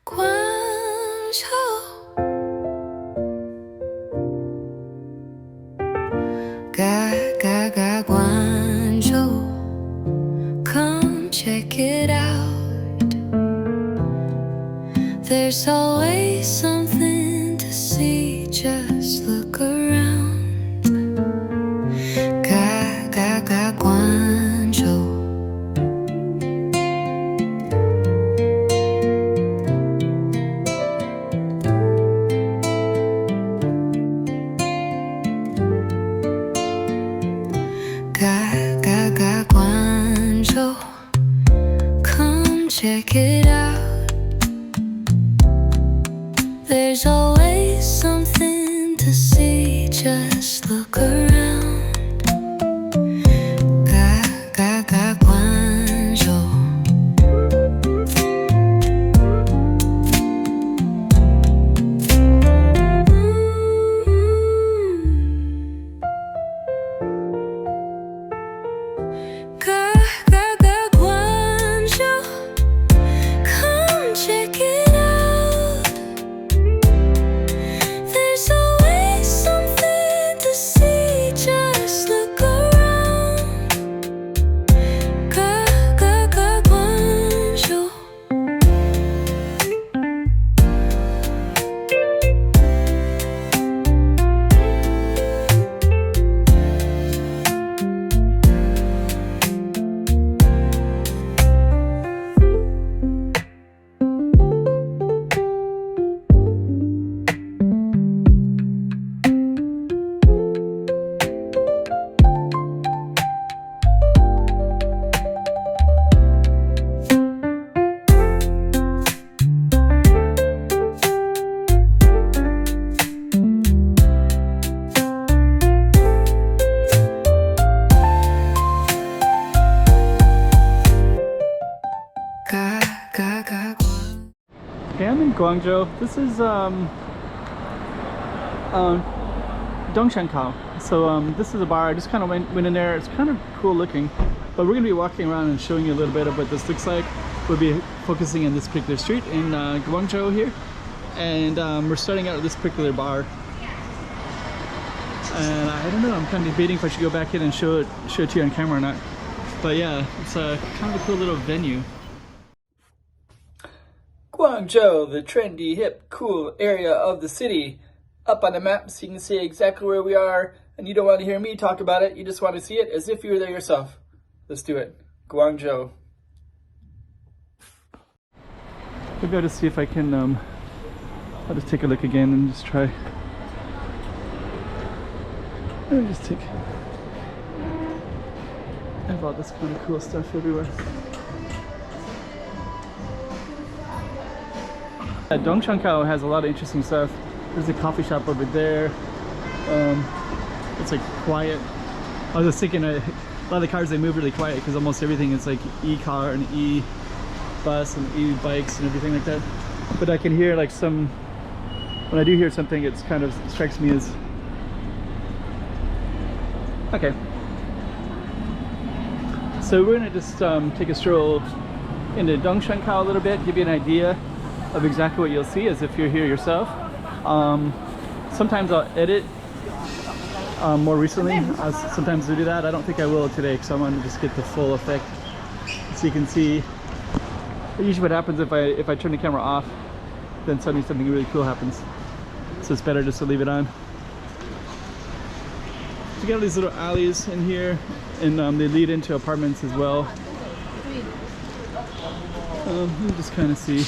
Guangzhou, Guangzhou, come check it out. There's always something to see, just look around. Guangzhou. Guangzhou, come check it out. There's always something to see, just look around. Guangzhou. Guangzhou, come check it out. There's always something to see, just look around. Guangzhou. Okay, I'm in Guangzhou. This is Dongshankou. So this is a bar. I just kind of went in there. It's kind of cool looking, but we're gonna be walking around and showing you a little bit of what this looks like. We'll be focusing on this particular street in Guangzhou here, and we're starting out at this particular bar. And I don't know. I'm kind of debating if I should go back in and show it to you on camera or not. But yeah, it's kind of a cool little venue. Guangzhou, the trendy, hip, cool area of the city. Up on the map so you can see exactly where we are, and you don't want to hear me talk about it, you just want to see it as if you were there yourself. Let's do it. Guangzhou. Maybe I'll just see if I can, I'll just take a look again and just try. Let me just take, I have all this kind of cool stuff everywhere. Dongshankou has a lot of interesting stuff. There's a coffee shop over there. It's like quiet. I was just thinking a lot of the cars, they move really quiet because almost everything is like e-car and e-bus and e-bikes and everything like that. But I can hear like some, when I do hear something, it kind of strikes me as, okay. So we're gonna just take a stroll into Dongshankou a little bit, give you an idea of exactly what you'll see as if you're here yourself. Sometimes I'll edit. More recently, sometimes I do that. I don't think I will today because I want to just get the full effect. So you can see, usually what happens if I turn the camera off, then suddenly something really cool happens. So it's better just to leave it on. So you got all these little alleys in here, and they lead into apartments as well. You just kind of see.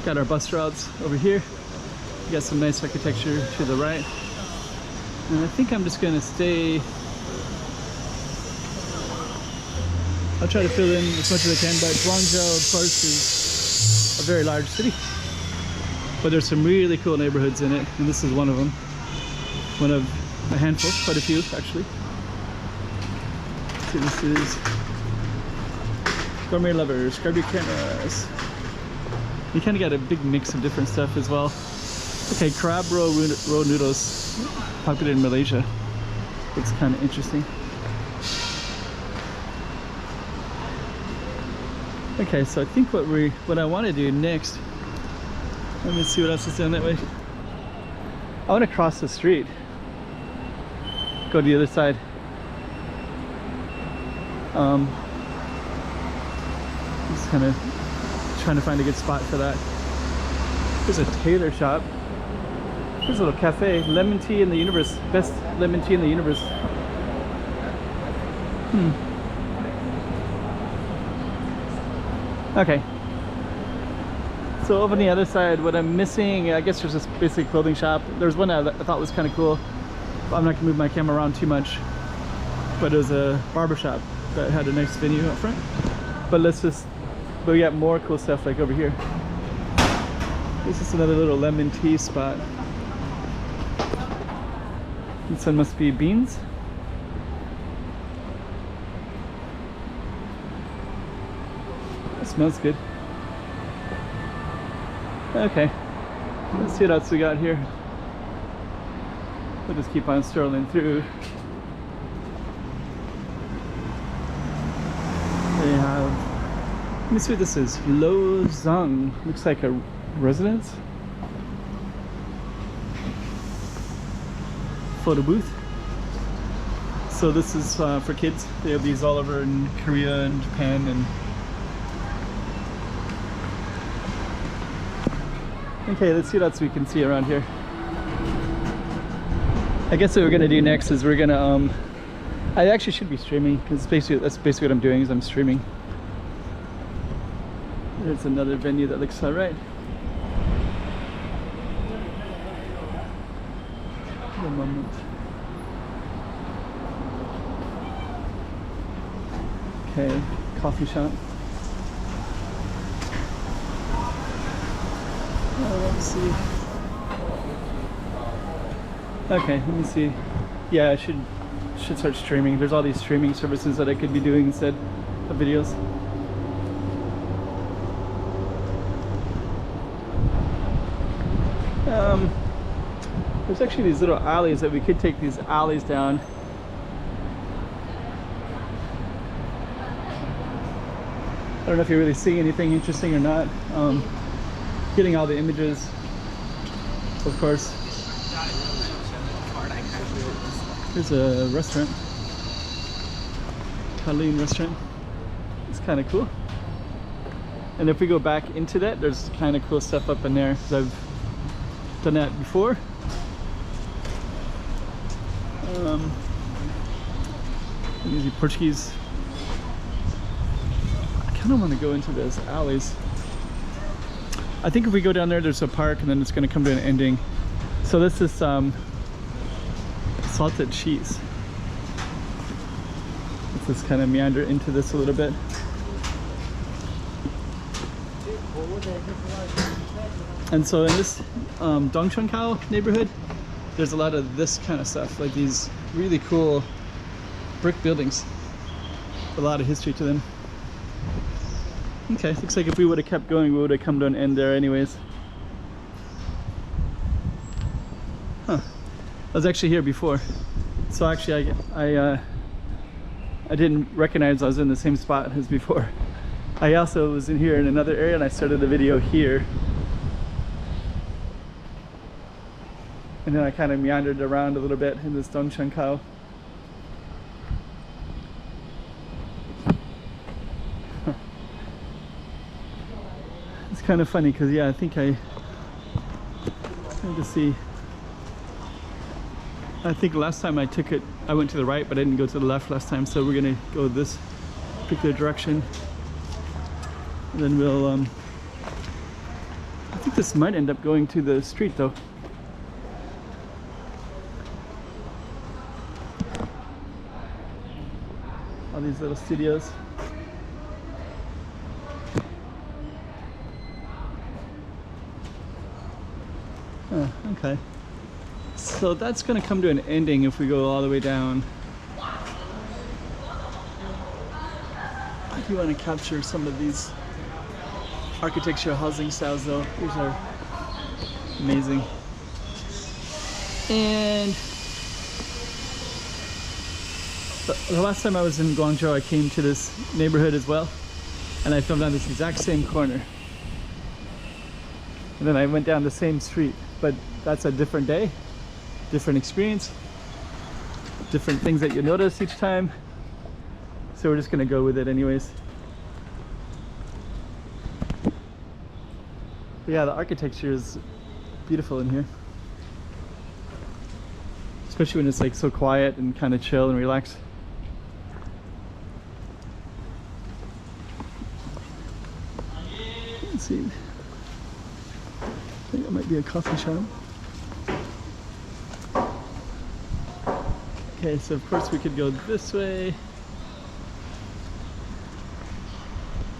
Got our bus routes over here. We got some nice architecture to the right. And I think I'm just gonna stay. I'll try to fill in as much as I can, but Guangzhou, of course, is a very large city. But there's some really cool neighborhoods in it, and this is one of them. One of a handful, quite a few actually. So this is Gourmet Lovers, grab your cameras. You kind of got a big mix of different stuff as well. Okay, crab roll noodles, popular in Malaysia. Looks kind of interesting. Okay, so I think what I want to do next Let me see what else is down that way. I want to cross the street. Go to the other side. Just kind of trying to find a good spot for that. There's a tailor shop. There's a little cafe. Lemon tea in the universe. Best lemon tea in the universe. Okay. So over on the other side, what I'm missing, I guess there's this basic clothing shop. There's one that I thought was kind of cool. But I'm not gonna move my camera around too much. But it was a barber shop that had a nice venue up front. But we got more cool stuff like over here. This is another little lemon tea spot. This one must be beans. It smells good. Okay, let's see what else we got here. We'll just keep on strolling through. They have, let me see what this is. Lo Zhang, looks like a residence. Photo booth. So this is for kids. They have these all over in Korea and Japan and okay, let's see what else we can see around here. I guess what we're gonna do next is we're gonna I actually should be streaming because that's basically what I'm doing is I'm streaming. There's another venue that looks alright. One moment. Okay, coffee shop. Let's see. Okay, let me see. Yeah, I should start streaming. There's all these streaming services that I could be doing instead of videos. There's actually these little alleys that we could take these alleys down. I don't know if you're really seeing anything interesting or not. Getting all the images, of course. Here's a restaurant, Colleen restaurant. It's kind of cool. And if we go back into that, there's kind of cool stuff up in there because I've done that before. Easy Portuguese. I kind of want to go into those alleys. I think if we go down there, there's a park, and then it's going to come to an ending. So this is salted cheese. Let's just kind of meander into this a little bit. And so in this Dongshankou neighborhood, there's a lot of this kind of stuff, like these really cool brick buildings. A lot of history to them. Okay, looks like if we would have kept going, we would have come to an end there anyways. Huh. I was actually here before. So actually I didn't recognize I was in the same spot as before. I also was in here in another area and I started the video here. And then I kind of meandered around a little bit in this Dongshankou. It's kind of funny because yeah, I think I to see. I think last time I took it, I went to the right, but I didn't go to the left last time. So we're gonna go this particular direction, and then we'll. I think this might end up going to the street though. All these little studios. Oh, okay. So that's going to come to an ending if we go all the way down. I do want to capture some of these architectural housing styles though. These are amazing. And the last time I was in Guangzhou, I came to this neighborhood as well, and I filmed on this exact same corner. And then I went down the same street, but that's a different day, different experience, different things that you notice each time. So we're just gonna go with it anyways. But yeah, the architecture is beautiful in here. Especially when it's like so quiet and kind of chill and relaxed. Let's see. I think that might be a coffee shop. Okay, so of course we could go this way.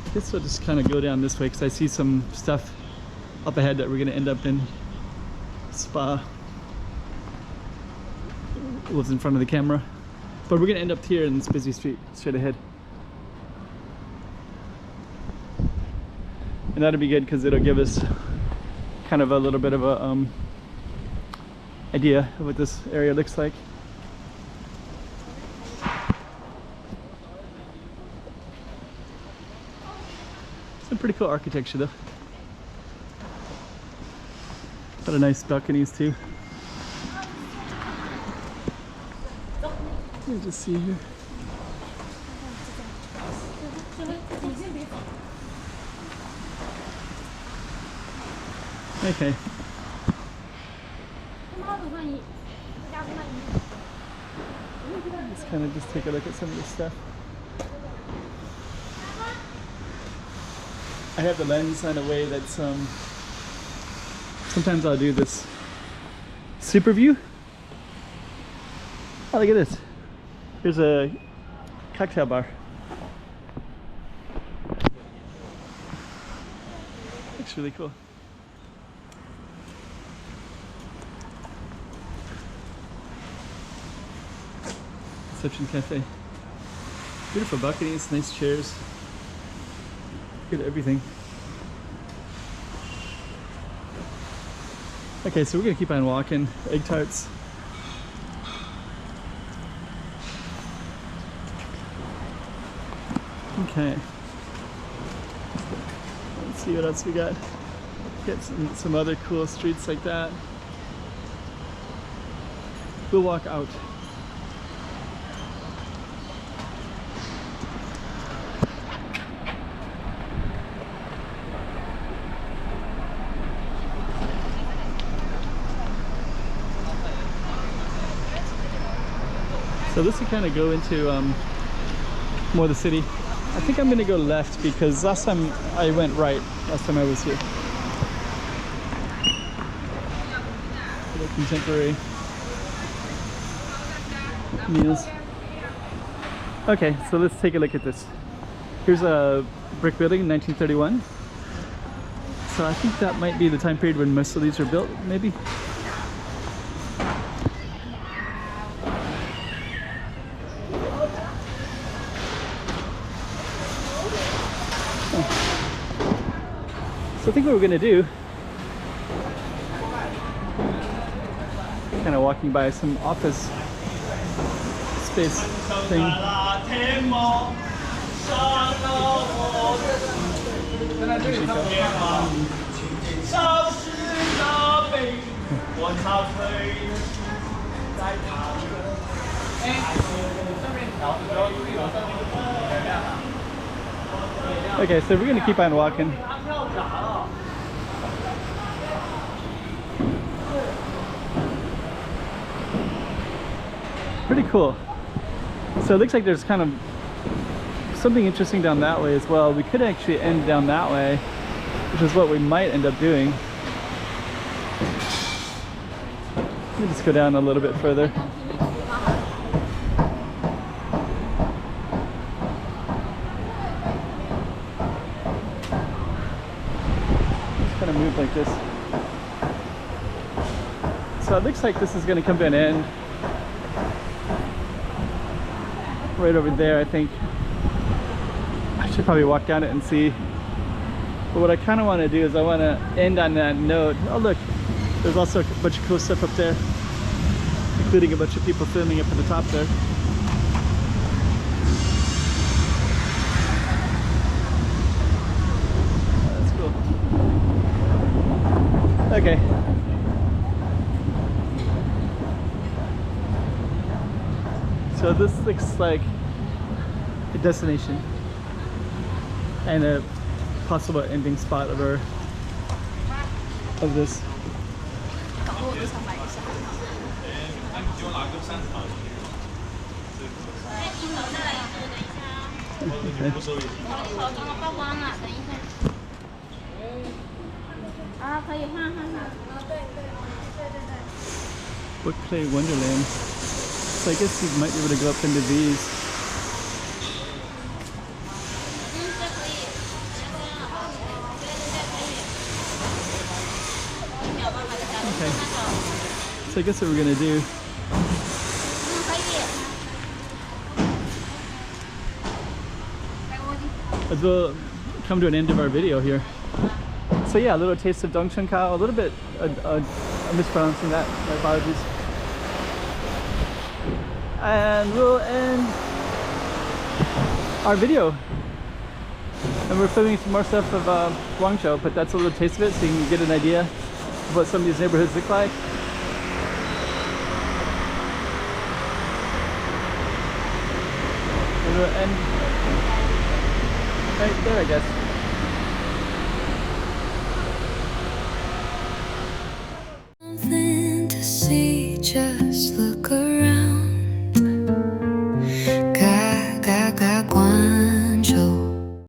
I guess we'll just kind of go down this way because I see some stuff up ahead that we're going to end up in. Spa was in front of the camera, but we're going to end up here in this busy street straight ahead. And that'll be good because it'll give us kind of a little bit of a idea of what this area looks like. Some pretty cool architecture though. Got a nice balconies too. Let me just see here. Okay. Let's kind of just take a look at some of this stuff. I have the lens in a way that's sometimes I'll do this super view. Oh, look at this. Here's a cocktail bar. Looks really cool. Reception cafe. Beautiful balconies, nice chairs. Good at everything. Okay, so we're gonna keep on walking. Egg tarts. Okay. Let's see what else we got. Get some other cool streets like that. We'll walk out. So this will kind of go into more of the city. I think I'm going to go left because last time I went right, last time I was here. Contemporary meals. Okay, so let's take a look at this. Here's a brick building in 1931. So I think that might be the time period when most of these were built, maybe. So I think what we're going to do, kind of walking by some office space thing. Okay, so we're going to keep on walking. Pretty cool. So it looks like there's kind of something interesting down that way as well. We could actually end down that way, which is what we might end up doing. Let me just go down a little bit further. Just kind of move like this. So it looks like this is going to come to an end. Right over there, I think. I should probably walk down it and see. But what I kind of want to do is I want to end on that note. Oh look, there's also a bunch of cool stuff up there, including a bunch of people filming up at the top there. Oh, that's cool. Okay. So this looks like a destination and a possible ending spot of this. 啊，可以换。Book Play Wonderland. So I guess you might be able to go up into these. Okay. So I guess what we're gonna do. As we'll come to an end of our video here. So yeah, a little taste of Dongshankou, a little bit, I'm mispronouncing that, my apologies. And we'll end our video. And we're filming some more stuff of Guangzhou, but that's a little taste of it so you can get an idea of what some of these neighborhoods look like. And we'll end right there, I guess. Something to see, just look around.